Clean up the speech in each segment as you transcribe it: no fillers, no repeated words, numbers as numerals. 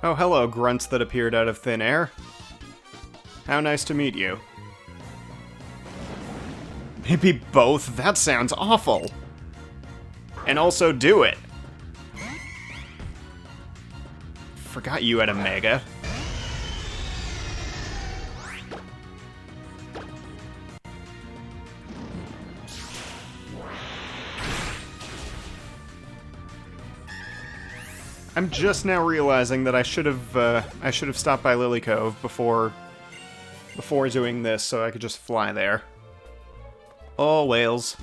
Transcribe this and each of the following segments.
Oh, hello, grunts that appeared out of thin air. How nice to meet you. Maybe both? That sounds awful. And also do it. Forgot you had a Mega. I'm just now realizing that I should have stopped by Lily Cove before doing this, so I could just fly there. Oh, whales.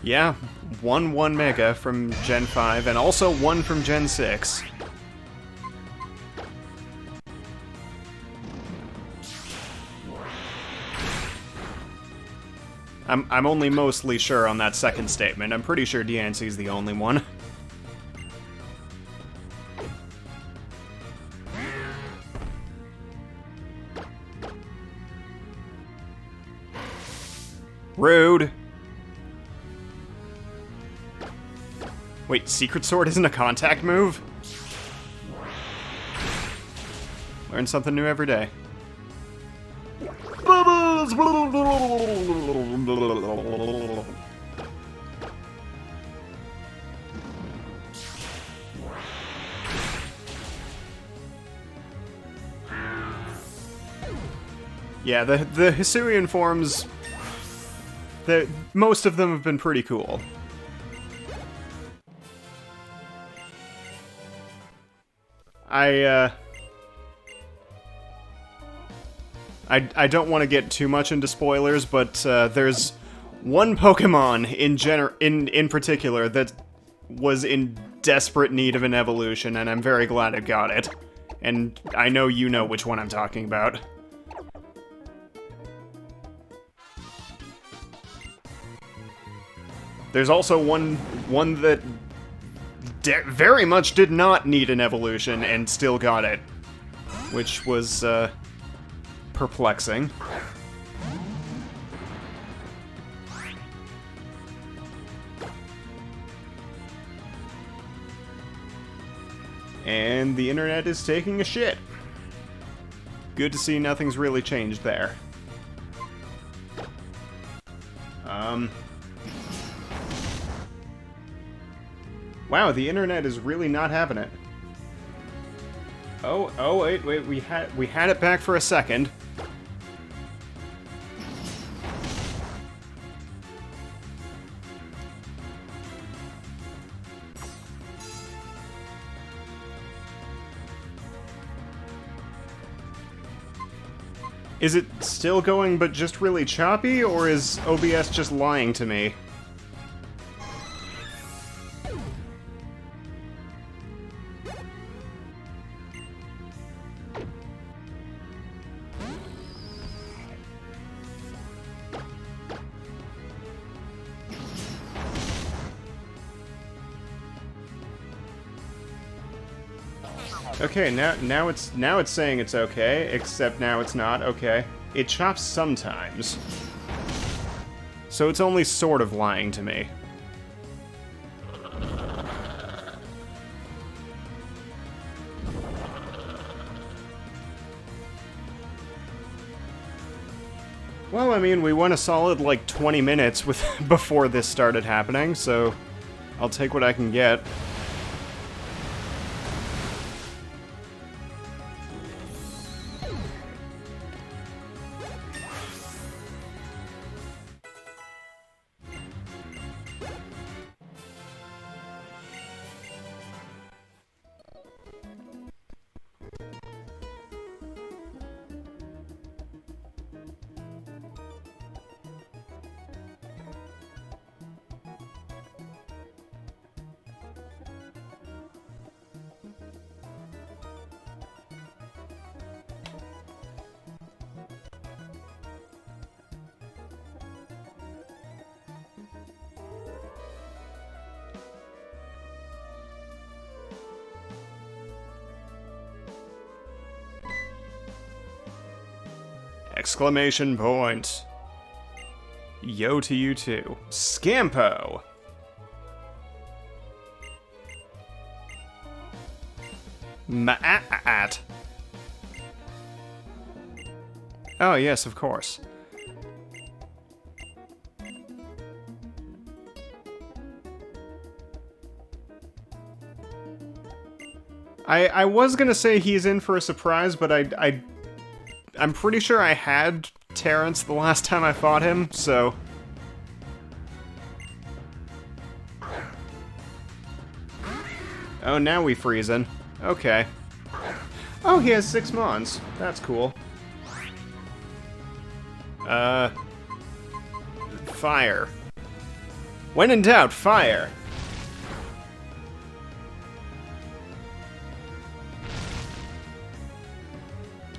Yeah, 1 Mega from Gen 5, and also 1 from Gen 6. I'm only mostly sure on that second statement. I'm pretty sure Diancie's the only one. Rude. Wait, Secret Sword isn't a contact move? Learn something new every day. Yeah, the Hisuian forms, most of them have been pretty cool. I don't want to get too much into spoilers, but there's one Pokemon in particular that was in desperate need of an evolution, and I'm very glad it got it. And I know you know which one I'm talking about. There's also one that very much did not need an evolution and still got it, which was perplexing. And the internet is taking a shit. Good to see nothing's really changed there. Wow, the internet is really not having it. Oh, wait, we had it back for a second. Is it still going but just really choppy, or is OBS just lying to me? Okay, now it's saying it's okay, except now it's not. Okay. It chops sometimes. So it's only sort of lying to me. Well, I mean, we went a solid, like, 20 minutes before this started happening, so I'll take what I can get. Exclamation point. Yo to you too. Scampo. Maat. Oh, yes, of course. I was gonna say he's in for a surprise, but I'm pretty sure I had Terrence the last time I fought him, so... Oh, now we freezing. Okay. Oh, he has 6 Mons. That's cool. Fire. When in doubt, fire!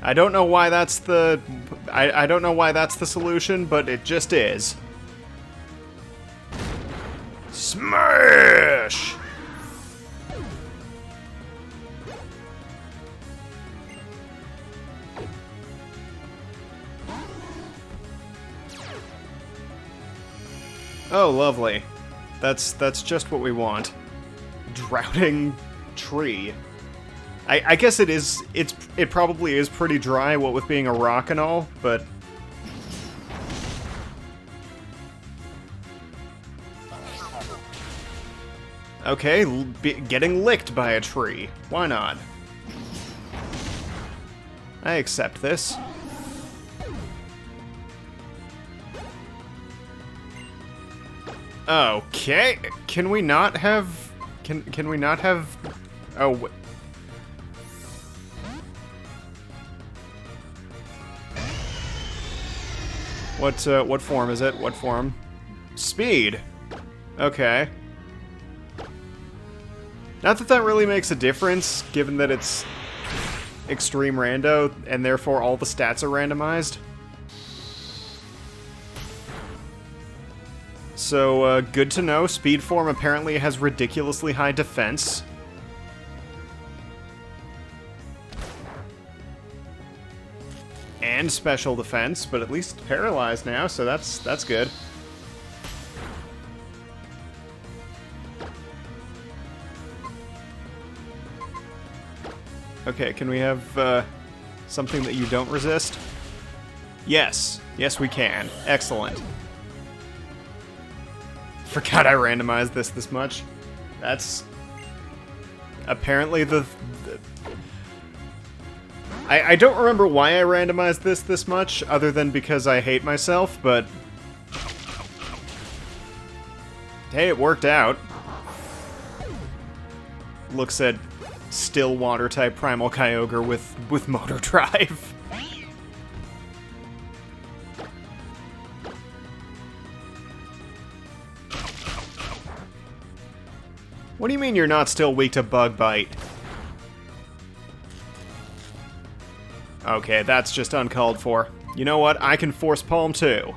I don't know why that's the... I don't know why that's the solution, but it just is. Smash! Oh, lovely. That's just what we want. Drowning tree. I guess it probably is pretty dry, what with being a rock and all, but... Okay, getting licked by a tree. Why not? I accept this. Okay, can we not have... Can we not have... Oh, what form is it? What form? Speed! Okay. Not that that really makes a difference, given that it's extreme rando, and therefore all the stats are randomized. So, good to know. Speed form apparently has ridiculously high defense. And special defense, but at least paralyzed now, so that's good. Okay, can we have something that you don't resist? Yes. Yes, we can. Excellent. Forgot I randomized this much. That's apparently the I don't remember why I randomized this much, other than because I hate myself, but... Hey, it worked out. Looks at still water-type Primal Kyogre with Motor Drive. What do you mean you're not still weak to Bug Bite? Okay, that's just uncalled for. You know what? I can Force Palm too.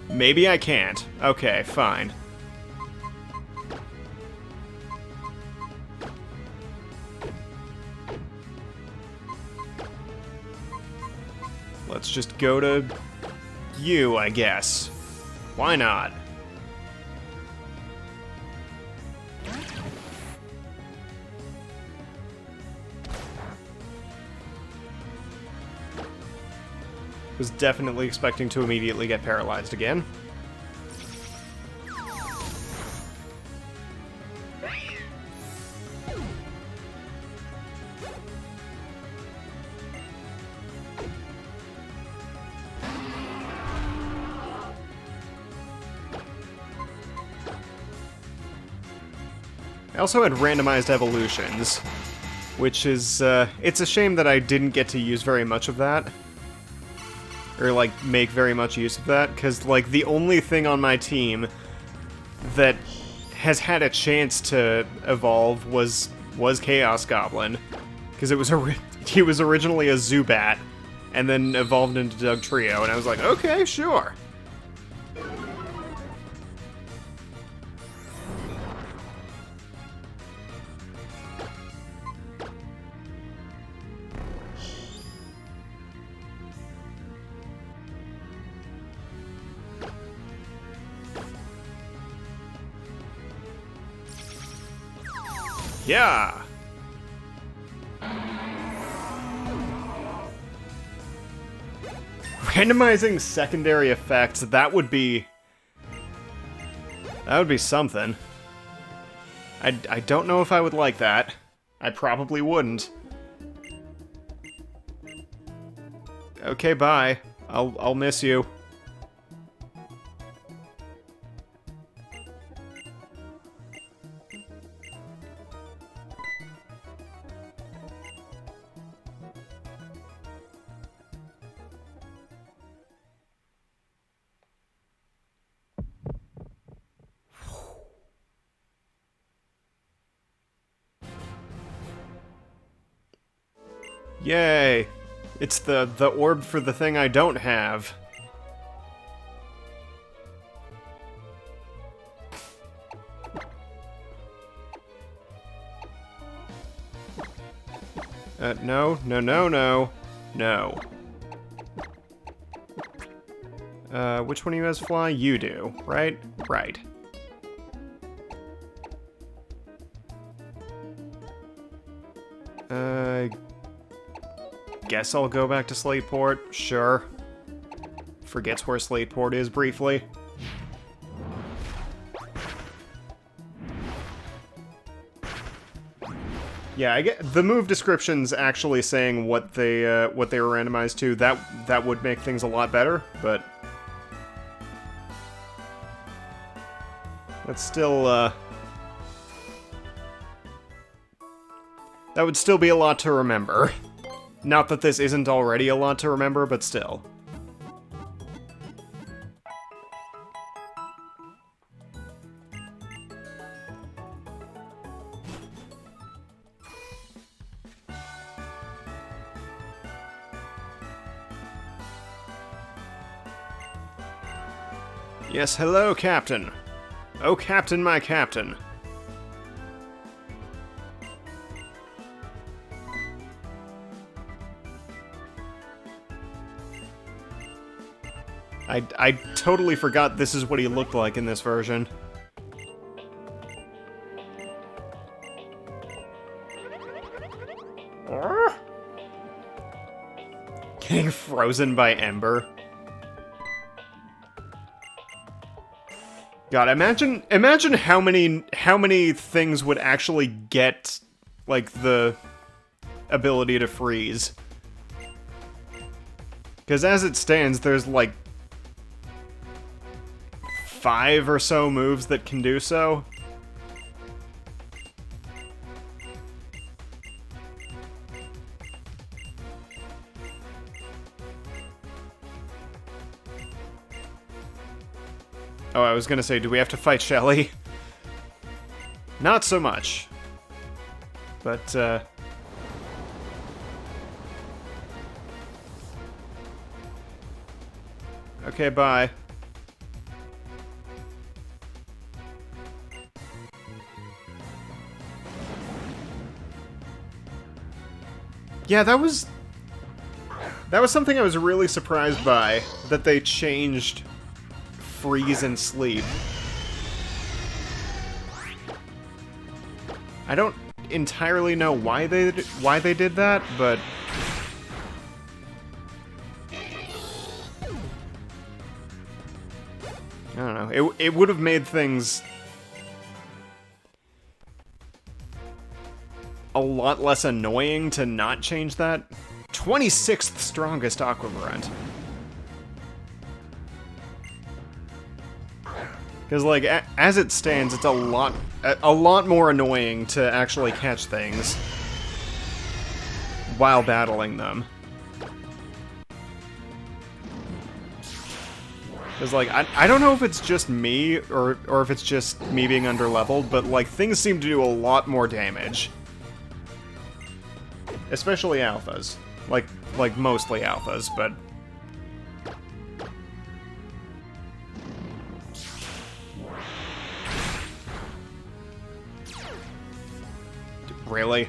Maybe I can't. Okay, fine. Let's just go to you, I guess. Why not? Was definitely expecting to immediately get paralyzed again. I also had randomized evolutions, which is, it's a shame that I didn't get to use very much of that. Or, like, make very much use of that, because, like, the only thing on my team that has had a chance to evolve was Chaos Goblin. Because it was he was originally a Zubat, and then evolved into Dugtrio, and I was like, okay, sure. Yeah! Randomizing secondary effects, that would be something. I don't know if I would like that. I probably wouldn't. Okay, bye. I'll miss you. Yay! It's the orb for the thing I don't have. No. No. Which one of you has fly? You do, right? Right. Guess I'll go back to Slateport. Sure. Forgets where Slateport is briefly. Yeah, I get the move descriptions actually saying what they were randomized to. That would make things a lot better, but that's still that would still be a lot to remember. Not that this isn't already a lot to remember, but still. Yes, hello, Captain. Oh, Captain, my Captain. I totally forgot this is what he looked like in this version. Getting frozen by Ember. God, imagine how many things would actually get, like, the ability to freeze. Because as it stands, there's, like, 5 or so moves that can do so. Oh, I was gonna say, do we have to fight Shelly? Not so much. But, okay, bye. Yeah, that was something I was really surprised by, that they changed freeze and sleep. I don't entirely know why they did that, but I don't know. It would have made things a lot less annoying to not change that. 26th strongest Aquamarant. Because, like, as it stands, it's a lot more annoying to actually catch things while battling them. Because, like, I don't know if it's just me, or if it's just me being underleveled, but, like, things seem to do a lot more damage. Especially alphas. Like mostly alphas, but... Really?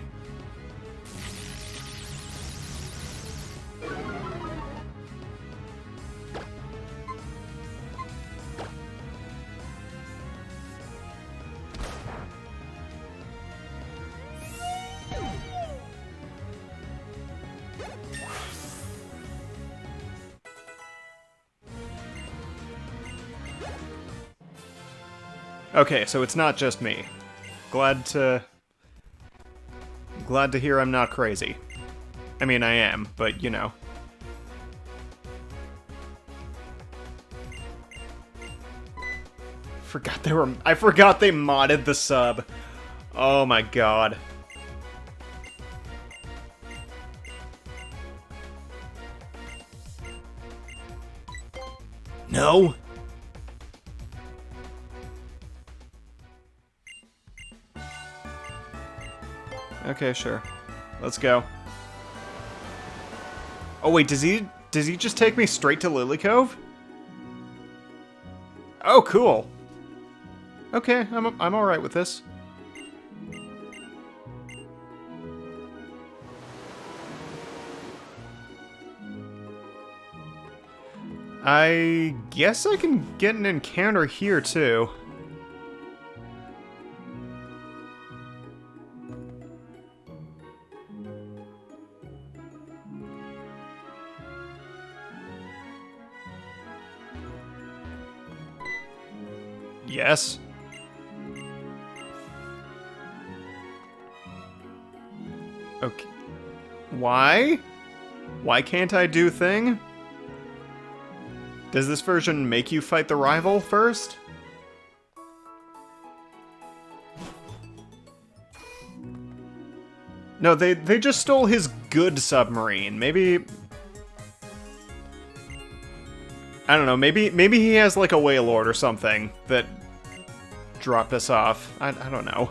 Okay, so it's not just me. Glad to hear I'm not crazy. I mean, I am, but you know. I forgot they modded the sub. Oh my god. No. Okay, sure. Let's go. Oh wait, does he just take me straight to Lily Cove? Oh, cool. Okay, I'm all right with this. I guess I can get an encounter here too. Yes. Okay. Why? Why can't I do thing? Does this version make you fight the rival first? No, they just stole his good submarine. Maybe... I don't know, maybe he has like a Wailord or something that dropped us off. I don't know.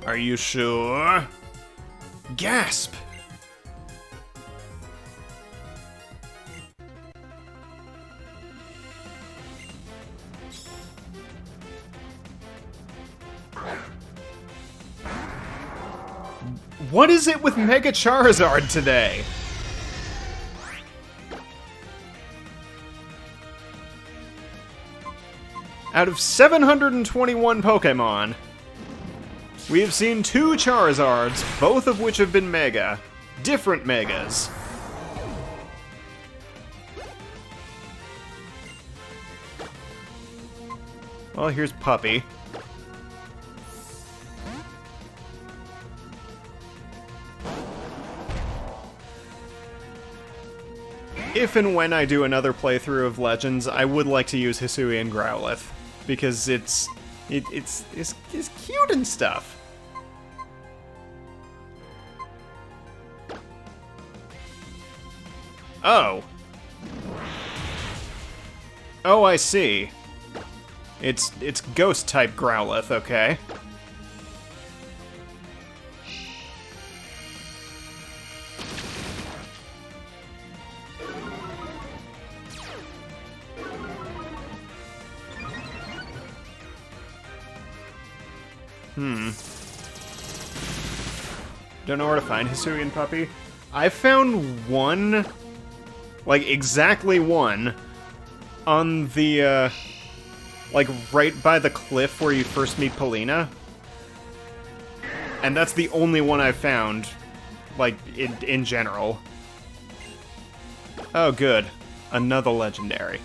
Are you sure? Gasp! What is it with Mega Charizard today? Out of 721 Pokémon, we have seen 2 Charizards, both of which have been Mega. Different Megas. Well, here's Puppy. If and when I do another playthrough of Legends, I would like to use Hisuian Growlithe, because it's cute and stuff. Oh. Oh, I see. It's Ghost-type Growlithe, okay. Don't know where to find Hisuian Puppy. I found one, like exactly one, on the, like right by the cliff where you first meet Polina. And that's the only one I've found, like, in general. Oh, good. Another legendary.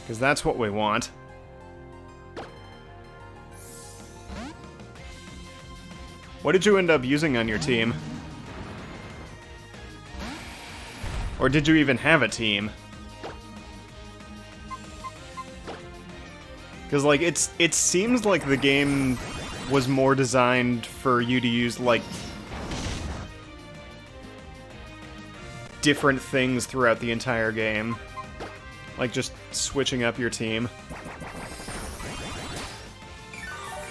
Because that's what we want. What did you end up using on your team? Or did you even have a team? Because, like, it seems like the game was more designed for you to use, like, different things throughout the entire game. Like, just switching up your team.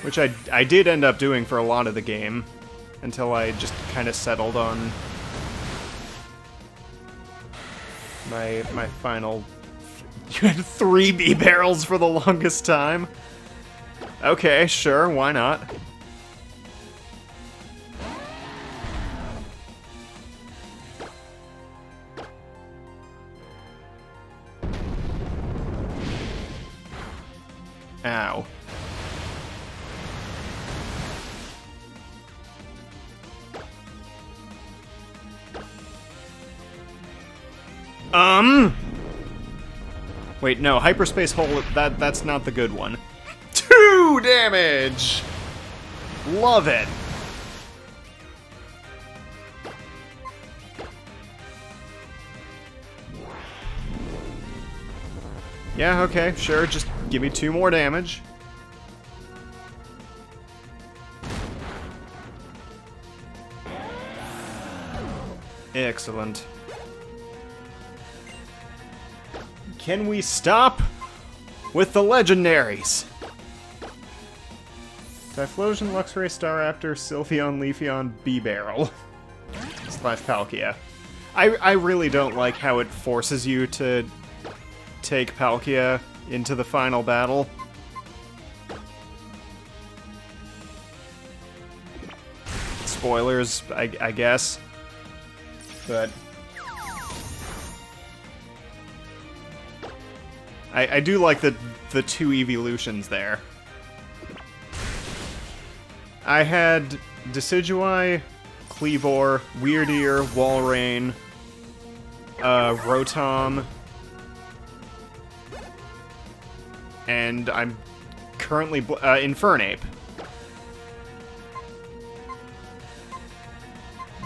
Which I did end up doing for a lot of the game, until I just kind of settled on my final... You had 3 B-barrels for the longest time? Okay, sure, why not? Ow. Wait, no, hyperspace hole, that's not the good one. 2 damage! Love it. Yeah, okay, sure, just give me 2 more damage. Excellent. Can we stop with the legendaries? Typhlosion, Luxray, Staraptor, Sylveon, Leafeon, B-Barrel. / Palkia. I really don't like how it forces you to take Palkia into the final battle. Spoilers, I guess. But I do like the 2 evolutions there. I had Decidueye, Kleavor, Weirdeer, Walrein, Rotom, and I'm currently Infernape.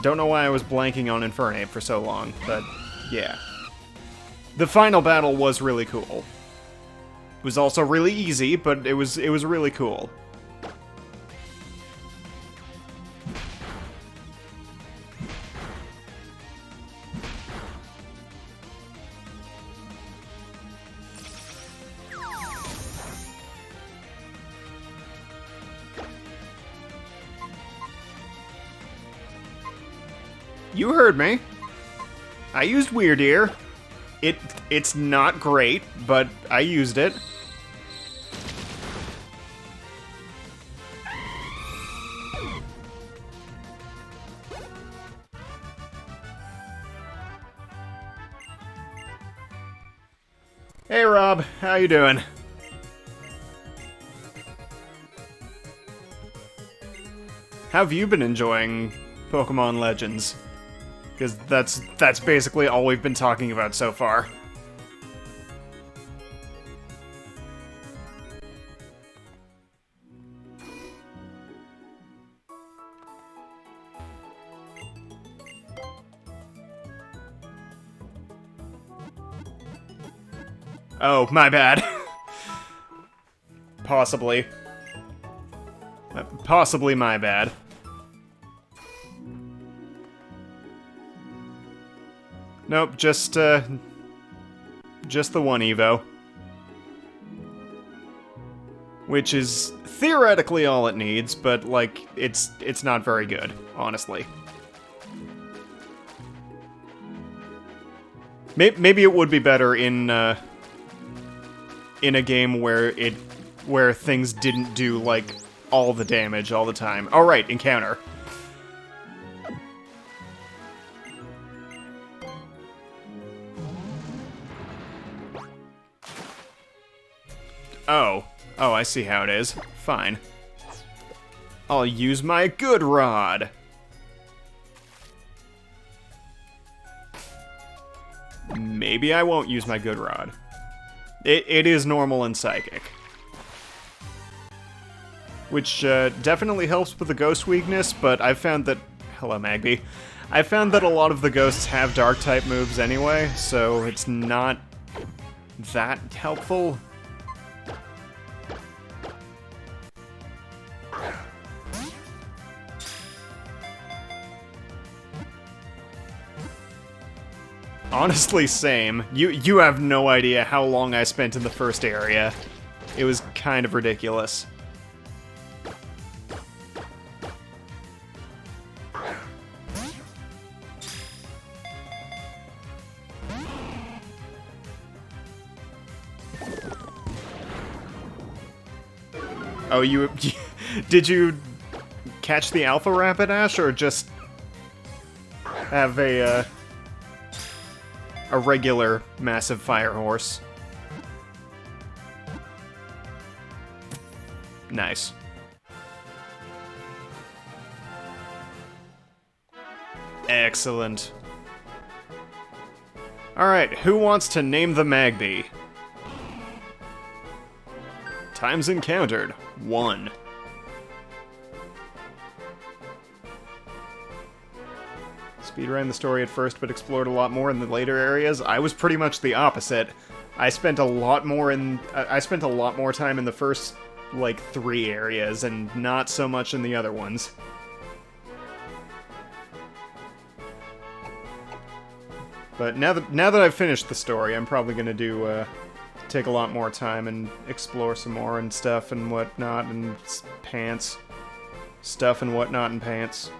Don't know why I was blanking on Infernape for so long, but yeah. The final battle was really cool. It was also really easy, but it was really cool. You heard me. I used Weirdeer. It's not great, but I used it. Hey Rob, how you doing? How have you been enjoying Pokemon Legends? Because that's basically all we've been talking about so far. Oh, my bad. Possibly. Possibly my bad. Nope, just the one Evo. Which is theoretically all it needs, but, like, it's not very good, honestly. Maybe it would be better in a game where things didn't do, like, all the damage all the time. Alright, encounter. Oh, I see how it is. Fine. I'll use my good rod. Maybe I won't use my good rod. It is normal and psychic. Which definitely helps with the ghost weakness, but I've found that... Hello, Magby. I've found that a lot of the ghosts have dark-type moves anyway, so it's not that helpful. Honestly, same. You have no idea how long I spent in the first area. It was kind of ridiculous. Oh, did you catch the Alpha Rapidash, or just have a regular massive fire horse? Nice. Excellent. Alright, who wants to name the Magby? Times encountered, 1. Speedran the story at first, but explored a lot more in the later areas. I was pretty much the opposite. I spent a lot more time in the first, like, 3 areas, and not so much in the other ones. But now that I've finished the story, I'm probably gonna take a lot more time and explore some more and stuff and whatnot and pants. Stuff and whatnot and pants.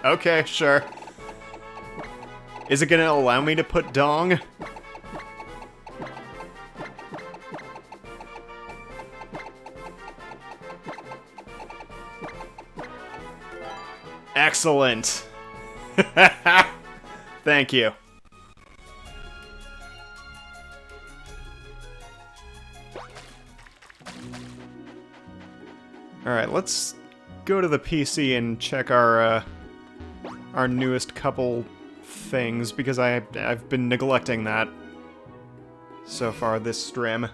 Okay, sure. Is it gonna allow me to put dong? Excellent. Thank you. Alright, let's go to the PC and check our newest couple things, because I've been neglecting that so far this stream.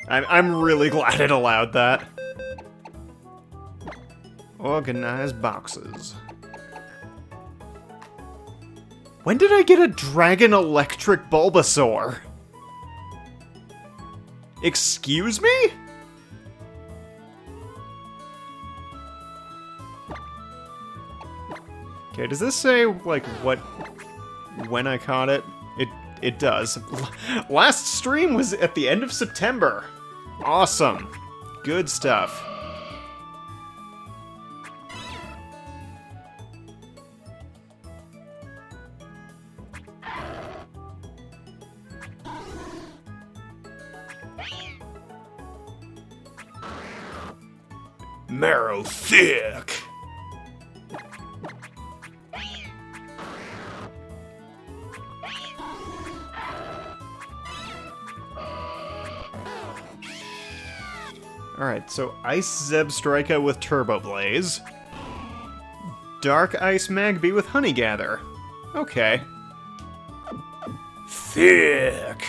I'm really glad it allowed that. Organize boxes. When did I get a Dragon Electric Bulbasaur? Excuse me? Okay, does this say, like, when I caught it? It does. Last stream was at the end of September. Awesome. Good stuff. Marrow thick. Alright, so Ice Zebstrika with Turbo Blaze. Dark Ice Magby with Honey Gather. Okay. Thick.